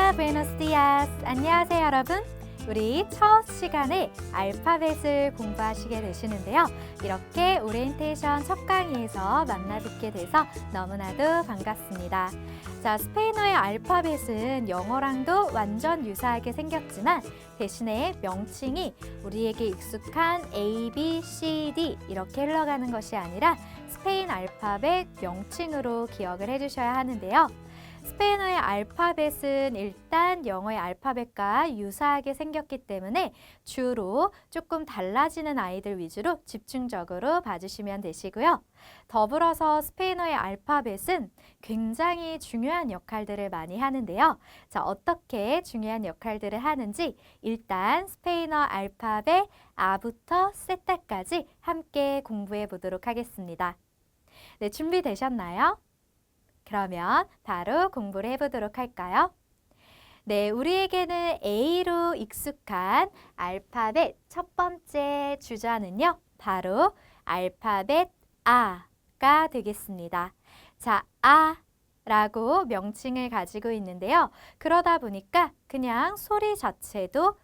Hola, buenos días. 안녕하세요, 여러분. 우리 첫 시간에 알파벳을 공부하시게 되시는데요. 이렇게 오리엔테이션 첫 강의에서 만나 뵙게 돼서 너무나도 반갑습니다. 자, 스페인어의 알파벳은 영어랑도 완전 유사하게 생겼지만 대신에 명칭이 우리에게 익숙한 A, B, C, D 이렇게 흘러가는 것이 아니라 스페인 알파벳 명칭으로 기억을 해주셔야 하는데요. 스페인어의 알파벳은 일단 영어의 알파벳과 유사하게 생겼기 때문에 주로 조금 달라지는 아이들 위주로 집중적으로 봐주시면 되시고요. 더불어서 스페인어의 알파벳은 굉장히 중요한 역할들을 많이 하는데요. 자, 어떻게 중요한 역할들을 하는지 일단 스페인어 알파벳 아부터 세타까지 함께 공부해 보도록 하겠습니다. 네, 준비되셨나요? 그러면 바로 공부를 해보도록 할까요? 네, 우리에게는 A로 익숙한 알파벳 첫 번째 주자는요, 바로 알파벳 A가 되겠습니다. 자, A라고 명칭을 가지고 있는데요. 그러다 보니까 그냥 소리 자체도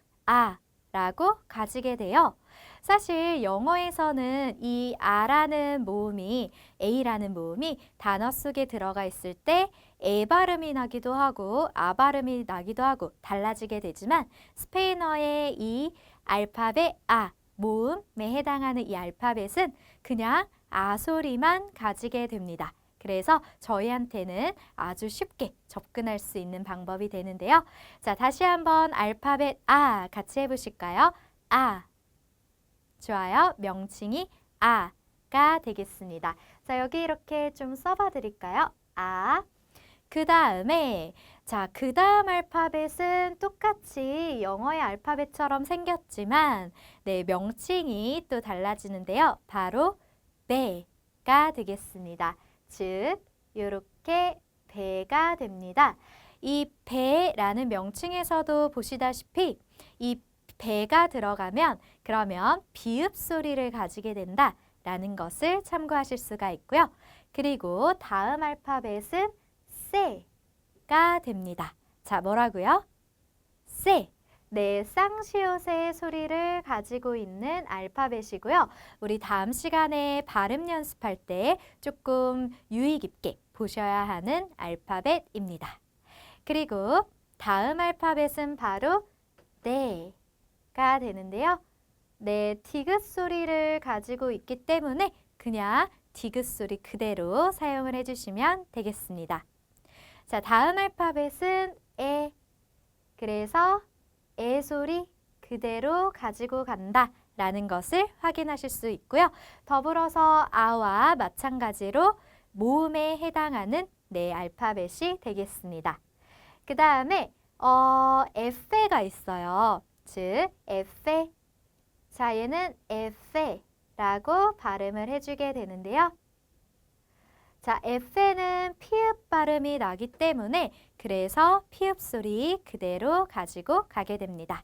A라고 가지게 돼요. 사실 영어에서는 이 A라는 모음이 A라는 모음이 단어 속에 들어가 있을 때 에 발음이 나기도 하고 아 발음이 나기도 하고 달라지게 되지만 스페인어의 이 알파벳 아 모음에 해당하는 이 알파벳은 그냥 아 소리만 가지게 됩니다. 그래서 저희한테는 아주 쉽게 접근할 수 있는 방법이 되는데요. 자, 다시 한번 알파벳 아 같이 해보실까요? 아. 좋아요. 명칭이 아가 되겠습니다. 자, 여기 이렇게 좀 써봐 드릴까요? 아. 그 다음에 자, 그 다음 알파벳은 똑같이 영어의 알파벳처럼 생겼지만 네, 명칭이 또 달라지는데요. 바로 배가 되겠습니다. 즉, 이렇게 배가 됩니다. 이 배라는 명칭에서도 보시다시피 이 배가 들어가면 그러면 비읍 소리를 가지게 된다라는 것을 참고하실 수가 있고요. 그리고 다음 알파벳은 세가 됩니다. 자, 뭐라고요? 세. 네, 쌍시옷의 소리를 가지고 있는 알파벳이고요. 우리 다음 시간에 발음 연습할 때 조금 유의 깊게 보셔야 하는 알파벳입니다. 그리고 다음 알파벳은 바로 가 되는데요. 네, 디귿 소리를 가지고 있기 때문에 그냥 디귿 소리 그대로 사용을 해주시면 되겠습니다. 자, 다음 알파벳은 에. 그래서 에 소리 그대로 가지고 간다라는 것을 확인하실 수 있고요. 더불어서 아와 마찬가지로 모음에 해당하는 네, 알파벳이 되겠습니다. 그 다음에 에페가 있어요. 즉, 에페. 자, 얘는 에페라고 발음을 해주게 되는데요. 자, 에페는 피읍 발음이 나기 때문에 그래서 피읍 소리 그대로 가지고 가게 됩니다.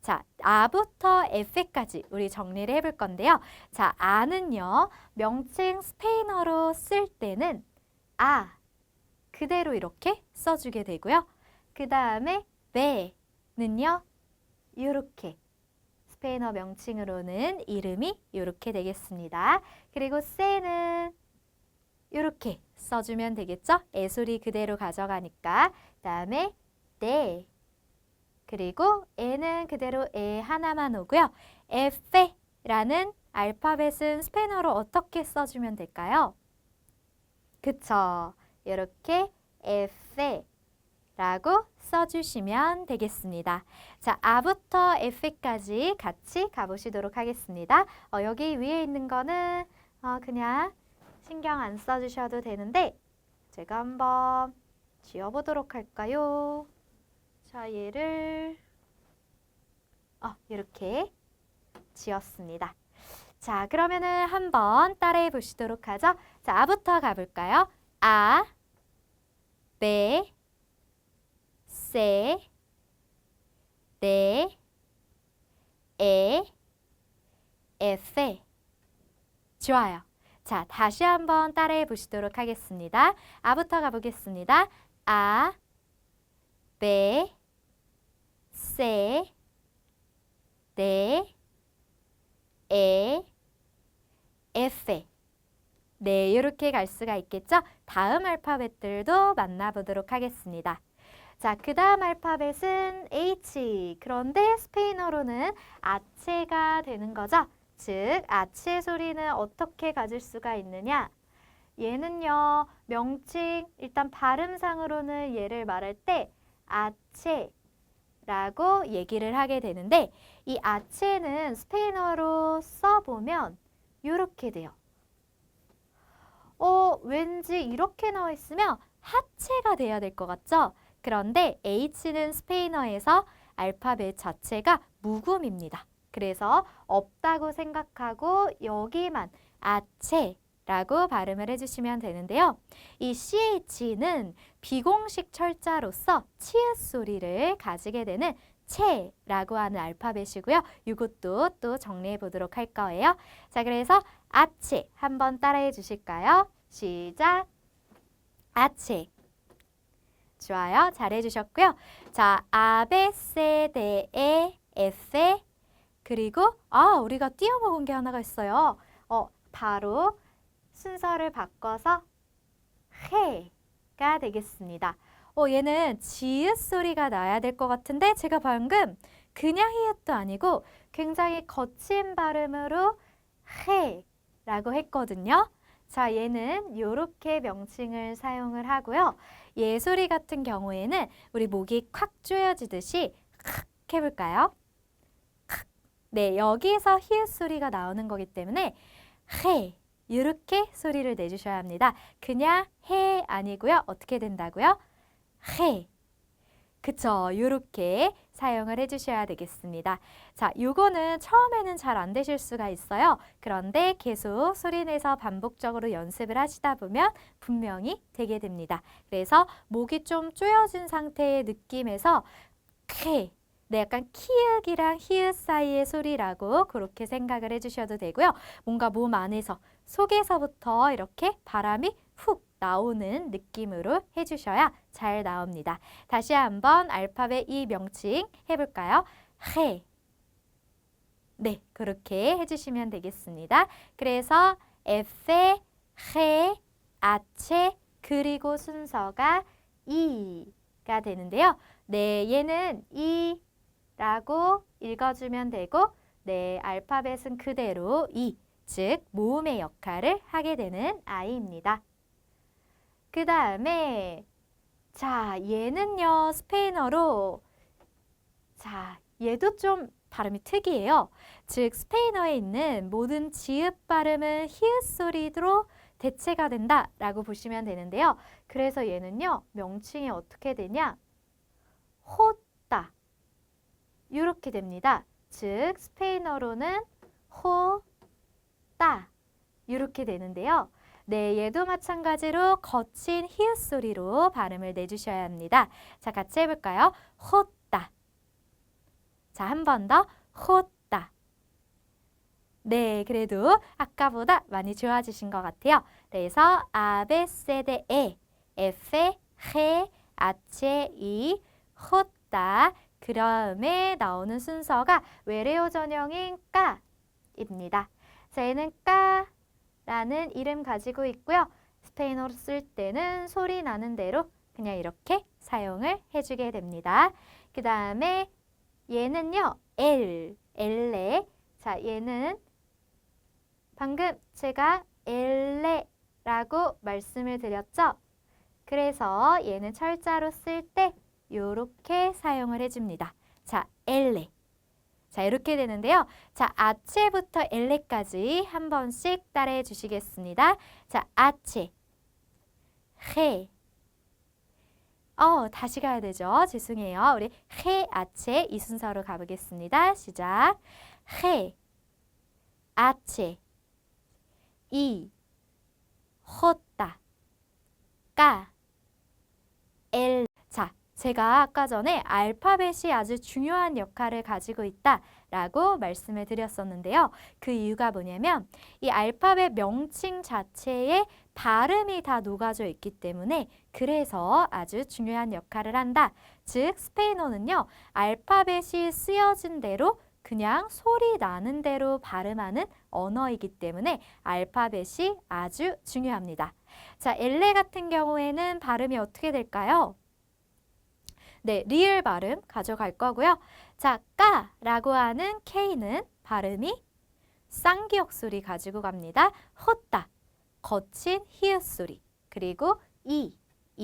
자, 아부터 에페까지 우리 정리를 해볼 건데요. 자, 아는요, 명칭 스페인어로 쓸 때는 아 그대로 이렇게 써주게 되고요. 그 다음에 베는요, 이렇게 스페인어 명칭으로는 이름이 이렇게 되겠습니다. 그리고 세는 이렇게 써주면 되겠죠? 에 소리 그대로 가져가니까. 그 다음에 네. 그리고 에는 그대로 에 하나만 오고요. 에페라는 알파벳은 스페인어로 어떻게 써주면 될까요? 그쵸? 이렇게 에페 라고 써주시면 되겠습니다. 자, 아부터 에페까지 같이 가보시도록 하겠습니다. 여기 위에 있는 거는 그냥 신경 안 써주셔도 되는데 제가 한번 지워보도록 할까요? 자, 얘를 이렇게 지웠습니다. 자, 그러면은 한번 따라해 보시도록 하죠. 자, 아부터 가볼까요? 아, 베, 세, 네, 에, 에페. 좋아요. 자, 다시 한번 따라해 보시도록 하겠습니다. 아부터 가보겠습니다. 아, 베, 세, 네, 에, 에페. 네, 이렇게 갈 수가 있겠죠? 다음 알파벳들도 만나보도록 하겠습니다. 자, 그 다음 알파벳은 H. 그런데 스페인어로는 아체가 되는 거죠. 즉, 아체 소리는 어떻게 가질 수가 있느냐? 얘는요, 명칭, 일단 발음상으로는 얘를 말할 때 아체라고 얘기를 하게 되는데 이 아체는 스페인어로 써보면 이렇게 돼요. 왠지 이렇게 나와 있으면 하체가 돼야 될 것 같죠? 그런데 H는 스페인어에서 알파벳 자체가 묵음입니다. 그래서 없다고 생각하고 여기만 아체라고 발음을 해주시면 되는데요. 이 CH는 비공식 철자로서 치읓 소리를 가지게 되는 체라고 하는 알파벳이고요. 이것도 또 정리해 보도록 할 거예요. 자, 그래서 아체 한번 따라해 주실까요? 시작! 아체. 좋아요. 잘 해주셨고요. 자, 아베세데에 에페 그리고 우리가 띄어먹은 게 하나가 있어요. 바로 순서를 바꿔서 해가 되겠습니다. 얘는 지읒 소리가 나야 될 것 같은데 제가 방금 그냥 히읗도 아니고 굉장히 거친 발음으로 해라고 했거든요. 자, 얘는 이렇게 명칭을 사용을 하고요. 얘 소리 같은 경우에는 우리 목이 콱 조여지듯이 칵 해볼까요? 칵. 네, 여기서 히읗 소리가 나오는 거기 때문에 해 이렇게 소리를 내주셔야 합니다. 그냥 해 아니고요. 어떻게 된다고요? 해. 그쵸? 이렇게 사용을 해주셔야 되겠습니다. 자, 요거는 처음에는 잘 안 되실 수가 있어요. 그런데 계속 소리내서 반복적으로 연습을 하시다 보면 분명히 되게 됩니다. 그래서 목이 좀 조여진 상태의 느낌에서 해. 네, 약간 키읔이랑 히읗 사이의 소리라고 그렇게 생각을 해주셔도 되고요. 뭔가 몸 안에서 속에서부터 이렇게 바람이 훅 나오는 느낌으로 해주셔야 잘 나옵니다. 다시 한번 알파벳 이 명칭 해볼까요? 해. 네, 그렇게 해주시면 되겠습니다. 그래서 에페, 해, 아체, 그리고 순서가 이가 되는데요. 네, 얘는 이라고 읽어주면 되고 네, 알파벳은 그대로 이, 즉 모음의 역할을 하게 되는 아이입니다. 그 다음에 자, 얘는요 스페인어로 자, 얘도 좀 발음이 특이해요. 즉 스페인어에 있는 모든 지읒 발음은 히읗 소리로 대체가 된다라고 보시면 되는데요. 그래서 얘는요 명칭이 어떻게 되냐? 호따 이렇게 됩니다. 즉 스페인어로는 호따 이렇게 되는데요. 네, 얘도 마찬가지로 거친 히읗 소리로 발음을 내주셔야 합니다. 자, 같이 해볼까요? 호따. 자, 한 번 더. 호따. 네, 그래도 아까보다 많이 좋아지신 것 같아요. 그래서 아베세데에, 에페, 해, 아체, 이, 호따. 그 다음에 나오는 순서가 외래어 전형인 까입니다. 자, 얘는 까 라는 이름 가지고 있고요. 스페인어로 쓸 때는 소리 나는 대로 그냥 이렇게 사용을 해주게 됩니다. 그 다음에 얘는요. 엘레. 자, 얘는 방금 제가 엘레라고 말씀을 드렸죠. 그래서 얘는 철자로 쓸 때 이렇게 사용을 해줍니다. 자, 엘레. 자, 이렇게 되는데요. 자, 아체부터 엘레까지 한 번씩 따라해 주시겠습니다. 자, 아체, 해. 다시 가야 되죠. 죄송해요. 우리 해, 아체 이 순서로 가보겠습니다. 시작. 해, 아체, 이, 호따, 까, 엘. 자, 제가 아까 전에 알파벳이 아주 중요한 역할을 가지고 있다라고 말씀을 드렸었는데요. 그 이유가 뭐냐면 이 알파벳 명칭 자체에 발음이 다 녹아져 있기 때문에 그래서 아주 중요한 역할을 한다. 즉 스페인어는요. 알파벳이 쓰여진 대로 그냥 소리 나는 대로 발음하는 언어이기 때문에 알파벳이 아주 중요합니다. 자, 엘레 같은 경우에는 발음이 어떻게 될까요? 네, 리을 발음 가져갈 거고요. 자, 까라고 하는 K는 발음이 쌍기역 소리 가지고 갑니다. 호따, 거친 히읗 소리. 그리고 이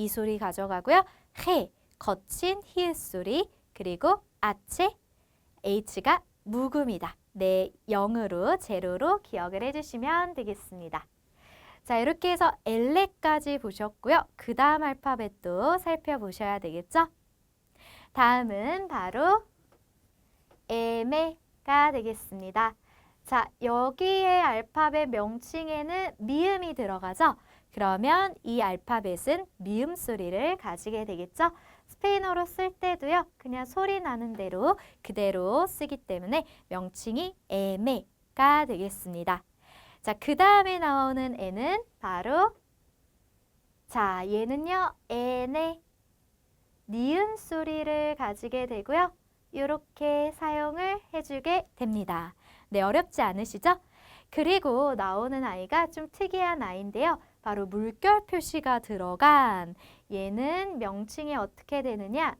소리 가져가고요. 헤, 거친 히읗 소리. 그리고 아체, H가 묵음이다. 네, 0으로, 제로로 기억을 해주시면 되겠습니다. 자, 이렇게 해서 엘레까지 보셨고요. 그 다음 알파벳도 살펴보셔야 되겠죠? 다음은 바로 에메가 되겠습니다. 자, 여기에 알파벳 명칭에는 미음이 들어가죠? 그러면 이 알파벳은 미음 소리를 가지게 되겠죠? 스페인어로 쓸 때도요. 그냥 소리 나는 대로 그대로 쓰기 때문에 명칭이 에메가 되겠습니다. 자, 그 다음에 나오는 에는 바로 자, 얘는요. 에네 니은 소리를 가지게 되고요. 이렇게 사용을 해주게 됩니다. 네, 어렵지 않으시죠? 그리고 나오는 아이가 좀 특이한 아이인데요. 바로 물결 표시가 들어간 얘는 명칭이 어떻게 되느냐?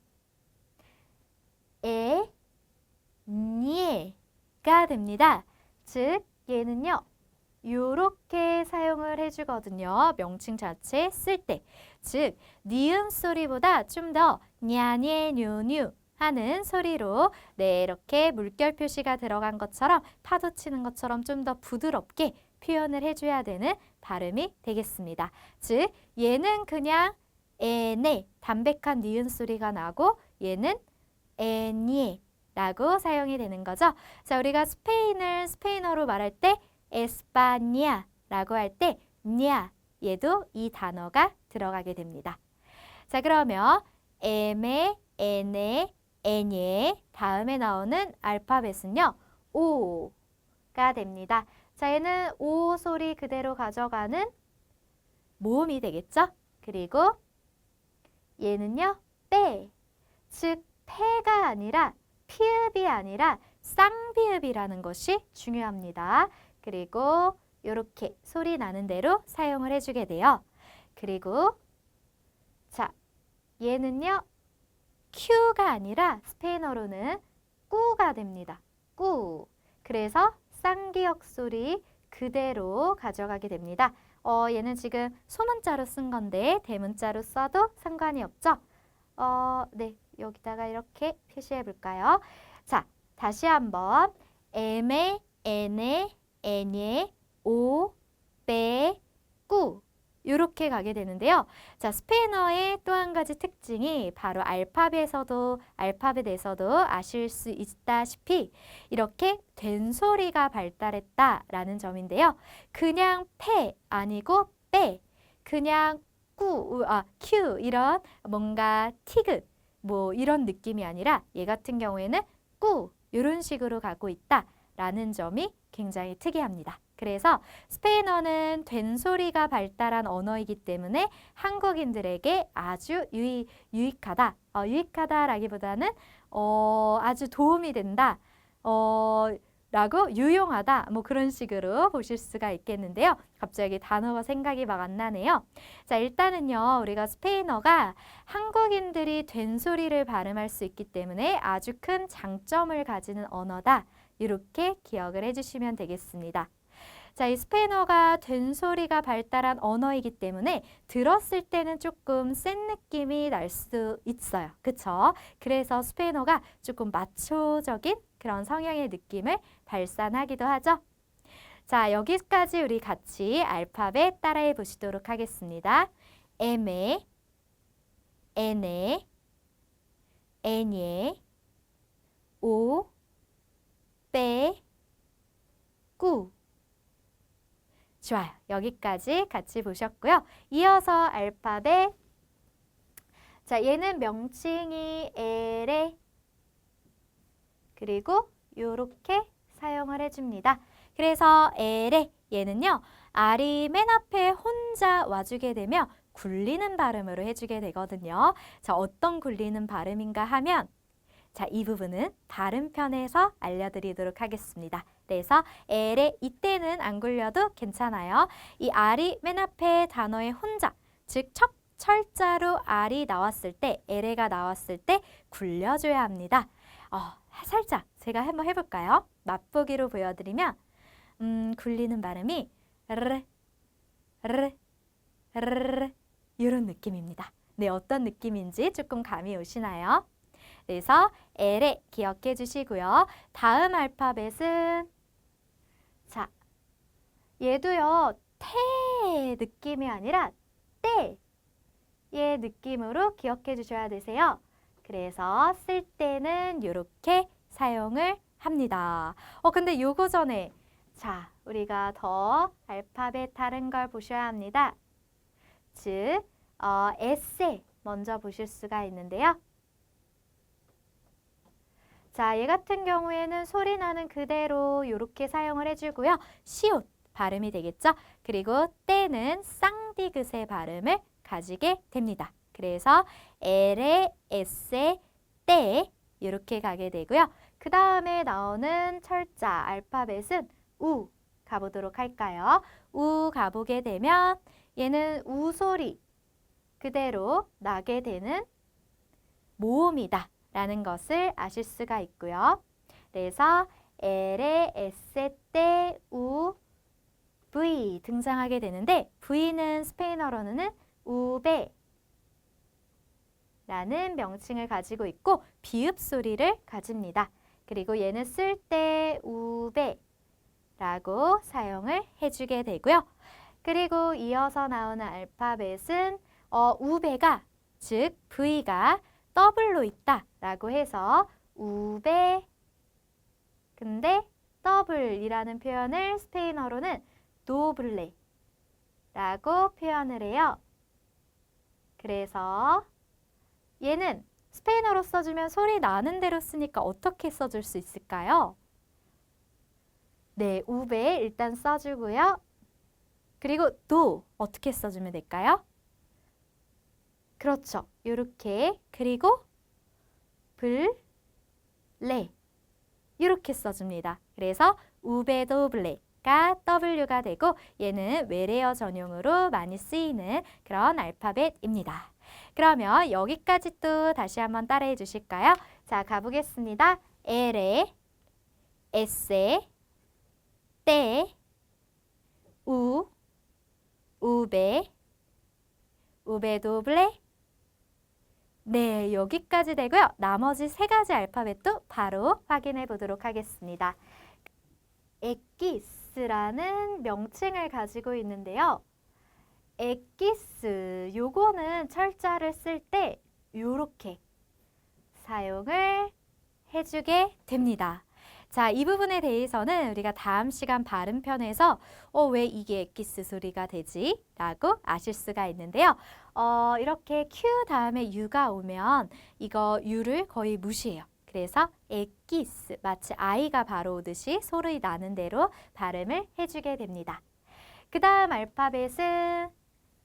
니에가 됩니다. 즉 얘는요. 요렇게 사용을 해주거든요. 명칭 자체 쓸 때. 즉 니은 소리보다 좀 더 냐녜 뉴뉴 하는 소리로 네, 이렇게 물결 표시가 들어간 것처럼 파도 치는 것처럼 좀 더 부드럽게 표현을 해줘야 되는 발음이 되겠습니다. 즉 얘는 그냥 에네 담백한 니은 소리가 나고 얘는 에니에 라고 사용이 되는 거죠. 자, 우리가 스페인을 스페인어로 말할 때 에스파냐 라고 할 때 냐 얘도 이 단어가 들어가게 됩니다. 자, 그러면 에메, 에네, 에녜 다음에 나오는 알파벳은요. 오가 됩니다. 자, 얘는 오 소리 그대로 가져가는 모음이 되겠죠? 그리고 얘는요. 빼, 즉 패가 아니라 피읍이 아니라 쌍비읍이라는 것이 중요합니다. 그리고 이렇게 소리 나는 대로 사용을 해주게 돼요. 그리고 자, 얘는요. Q가 아니라 스페인어로는 꾸가 됩니다. 꾸. 그래서 쌍기역 소리 그대로 가져가게 됩니다. 얘는 지금 소문자로 쓴 건데 대문자로 써도 상관이 없죠? 네, 여기다가 이렇게 표시해 볼까요? 자, 다시 한번 에메, 에네, 에녜, 오, 빼, 꾸 이렇게 가게 되는데요. 자, 스페인어의 또 한 가지 특징이 바로 알파벳에서도 아실 수 있다시피 이렇게 된소리가 발달했다라는 점인데요. 그냥 패 아니고 빼, 그냥 큐 이런 뭔가 티귿 뭐 이런 느낌이 아니라 얘 같은 경우에는 꾸 이런 식으로 가고 있다라는 점이 굉장히 특이합니다. 그래서 스페인어는 된소리가 발달한 언어이기 때문에 한국인들에게 아주 유익하다. 유익하다라기보다는 아주 도움이 된다. 라고 유용하다. 뭐 그런 식으로 보실 수가 있겠는데요. 갑자기 단어가 생각이 막 안 나네요. 자, 일단은요. 우리가 스페인어가 한국인들이 된소리를 발음할 수 있기 때문에 아주 큰 장점을 가지는 언어다. 이렇게 기억을 해주시면 되겠습니다. 자, 이 스페인어가 된소리가 발달한 언어이기 때문에 들었을 때는 조금 센 느낌이 날 수 있어요. 그쵸? 그래서 스페인어가 조금 마초적인 그런 성향의 느낌을 발산하기도 하죠. 자, 여기까지 우리 같이 알파벳 따라해 보시도록 하겠습니다. 에메, 에네, 에녜, 오, 빼, 꾸. 좋아요. 여기까지 같이 보셨고요. 이어서 알파벳. 자, 얘는 명칭이 에레 그리고 요렇게 사용을 해줍니다. 그래서 에레 얘는요. R이 맨 앞에 혼자 와주게 되면 굴리는 발음으로 해주게 되거든요. 자, 어떤 굴리는 발음인가 하면 자, 이 부분은 다른 편에서 알려드리도록 하겠습니다. 그래서 L에 이때는 안 굴려도 괜찮아요. 이 R이 맨 앞에 단어의 혼자, 즉 철자로 R이 나왔을 때, L가 나왔을 때 굴려줘야 합니다. 살짝 제가 한번 해볼까요? 맛보기로 보여드리면 굴리는 발음이 르, 르, 르 이런 느낌입니다. 네, 어떤 느낌인지 조금 감이 오시나요? 그래서 L에 기억해 주시고요. 다음 알파벳은 자, 얘도요. 태의 느낌이 아니라 때의 느낌으로 기억해 주셔야 되세요. 그래서 쓸 때는 이렇게 사용을 합니다. 근데 요거 전에 자, 우리가 더 알파벳 다른 걸 보셔야 합니다. 즉, 에세 먼저 보실 수가 있는데요. 자, 얘 같은 경우에는 소리 나는 그대로 이렇게 사용을 해주고요. 시옷 발음이 되겠죠? 그리고 때는 쌍디귿의 발음을 가지게 됩니다. 그래서 엘에, 에세, 때 이렇게 가게 되고요. 그 다음에 나오는 철자 알파벳은 우 가보도록 할까요? 우 가보게 되면 얘는 우 소리 그대로 나게 되는 모음이다 라는 것을 아실 수가 있고요. 그래서 엘에, 에세, 때, 우, V 등장하게 되는데 V는 스페인어로는 우베 라는 명칭을 가지고 있고 비읍 소리를 가집니다. 그리고 얘는 쓸 때 우베 라고 사용을 해주게 되고요. 그리고 이어서 나오는 알파벳은 우베가 즉 V가 더블로 있다 라고 해서 우베 근데 더블이라는 표현을 스페인어로는 도블레 라고 표현을 해요. 그래서 얘는 스페인어로 써주면 소리 나는 대로 쓰니까 어떻게 써줄 수 있을까요? 네, 우베 일단 써주고요. 그리고 도 어떻게 써주면 될까요? 그렇죠. 이렇게 그리고 블, 레 이렇게 써줍니다. 그래서 우베도블레가 W가 되고 얘는 외래어 전용으로 많이 쓰이는 그런 알파벳입니다. 그러면 여기까지 또 다시 한번 따라해 주실까요? 자, 가보겠습니다. 엘에, 에세, 때, 우, 우베, 우베도블레 네, 여기까지 되고요. 나머지 세 가지 알파벳도 바로 확인해 보도록 하겠습니다. 엑기스라는 명칭을 가지고 있는데요. 엑기스, 요거는 철자를 쓸 때 요렇게 사용을 해주게 됩니다. 자, 이 부분에 대해서는 우리가 다음 시간 발음편에서 왜 이게 엑기스 소리가 되지? 라고 아실 수가 있는데요. 이렇게 Q 다음에 U가 오면 이거 U를 거의 무시해요. 그래서 엑기스, 마치 아이가 바로 오듯이 소리 나는 대로 발음을 해주게 됩니다. 그 다음 알파벳은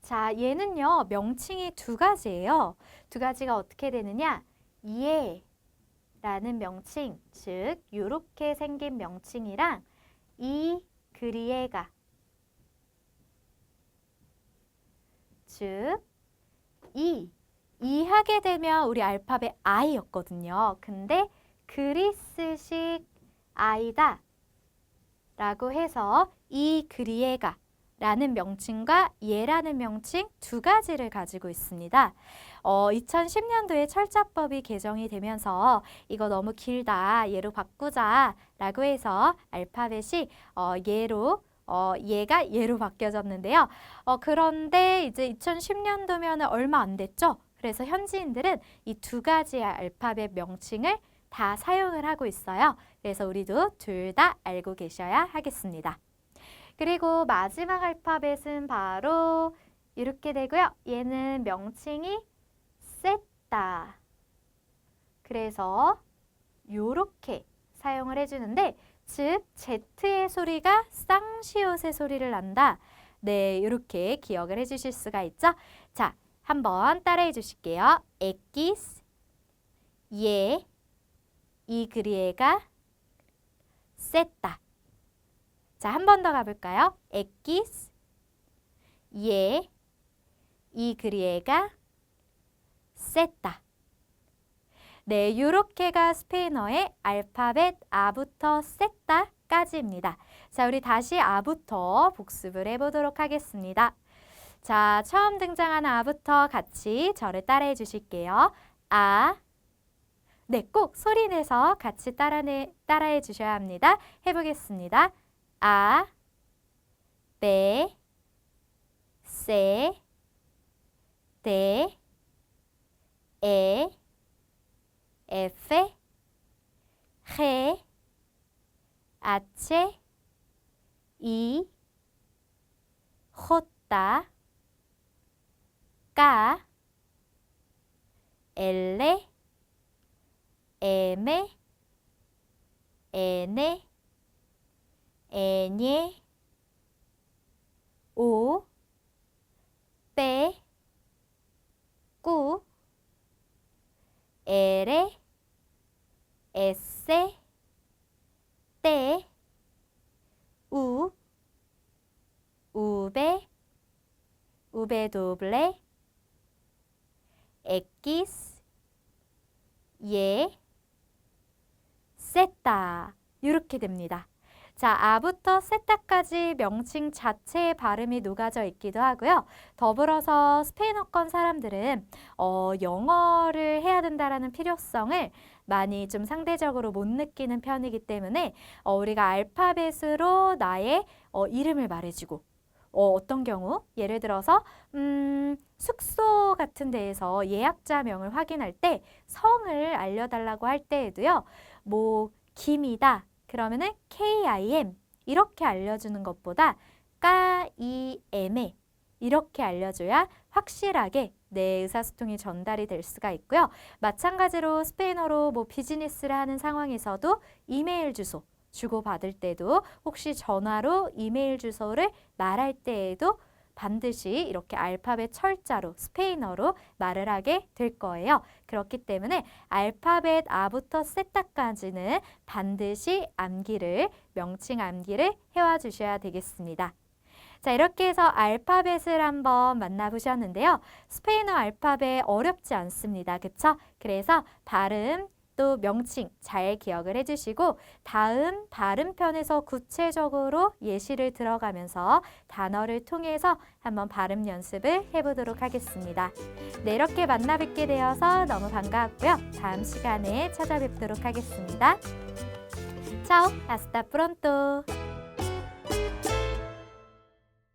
자, 얘는요. 명칭이 두 가지예요. 두 가지가 어떻게 되느냐? 예 라는 명칭, 즉 이렇게 생긴 명칭이랑 이 그리에가 즉 이 하게 되면 우리 알파벳 I였거든요. 근데 그리스식 I다 라고 해서 이 그리에가 라는 명칭과 예라는 명칭 두 가지를 가지고 있습니다. 2010년도에 철자법이 개정이 되면서 이거 너무 길다, 얘로 바꾸자 라고 해서 알파벳이 얘가 얘로 바뀌어졌는데요. 그런데 이제 2010년도면 얼마 안 됐죠? 그래서 현지인들은 이 두 가지 알파벳 명칭을 다 사용을 하고 있어요. 그래서 우리도 둘 다 알고 계셔야 하겠습니다. 그리고 마지막 알파벳은 바로 이렇게 되고요. 얘는 명칭이 셌다. 그래서 요렇게 사용을 해주는데 즉 Z의 소리가 쌍시옷의 소리를 난다 네, 이렇게 기억을 해주실 수가 있죠. 자, 한번 따라해 주실게요. X, 예, 이 그리에가 셌다. 자, 한 번 더 가볼까요? X, 예, 이 그리에가 셌다. 네, 이렇게가 스페인어의 알파벳 아부터 셌다까지입니다. 자, 우리 다시 아부터 복습을 해보도록 하겠습니다. 자, 처음 등장하는 아부터 같이 저를 따라해 주실게요. 아, 네, 꼭 소리 내서 같이 따라해 주셔야 합니다. 해보겠습니다. 아, 베, 세, 데, 에, 에페, 해, 아체, 이, 호따, 까, 엘레, 에메, 에네, 에녜, 오, 빼, 꾸, 에레, 에세, 떼, 우, 우베, 우베도블레, X, 예, 셌다. 이렇게 됩니다. 자, 아부터 셌다까지 명칭 자체의 발음이 녹아져 있기도 하고요. 더불어서 스페인어권 사람들은 영어를 해야 된다라는 필요성을 많이 좀 상대적으로 못 느끼는 편이기 때문에 우리가 알파벳으로 나의 이름을 말해주고 어떤 경우 예를 들어서 숙소 같은 데에서 예약자명을 확인할 때 성을 알려달라고 할 때에도요. 뭐 김이다. 그러면은 KIM 이렇게 알려주는 것보다 까이엠에 이렇게 알려줘야 확실하게 내 의사소통이 전달이 될 수가 있고요. 마찬가지로 스페인어로 뭐 비즈니스를 하는 상황에서도 이메일 주소 주고받을 때도 혹시 전화로 이메일 주소를 말할 때에도 반드시 이렇게 알파벳 철자로 스페인어로 말을 하게 될 거예요. 그렇기 때문에 알파벳 아부터 세타까지는 반드시 암기를, 명칭 암기를 해와 주셔야 되겠습니다. 자, 이렇게 해서 알파벳을 한번 만나보셨는데요. 스페인어 알파벳 어렵지 않습니다. 그쵸? 그래서 발음, 또 명칭 잘 기억을 해주시고 다음 발음편에서 구체적으로 예시를 들어가면서 단어를 통해서 한번 발음 연습을 해보도록 하겠습니다. 네, 이렇게 만나 뵙게 되어서 너무 반가웠고요. 다음 시간에 찾아뵙도록 하겠습니다. 차오, 아스타 프론토.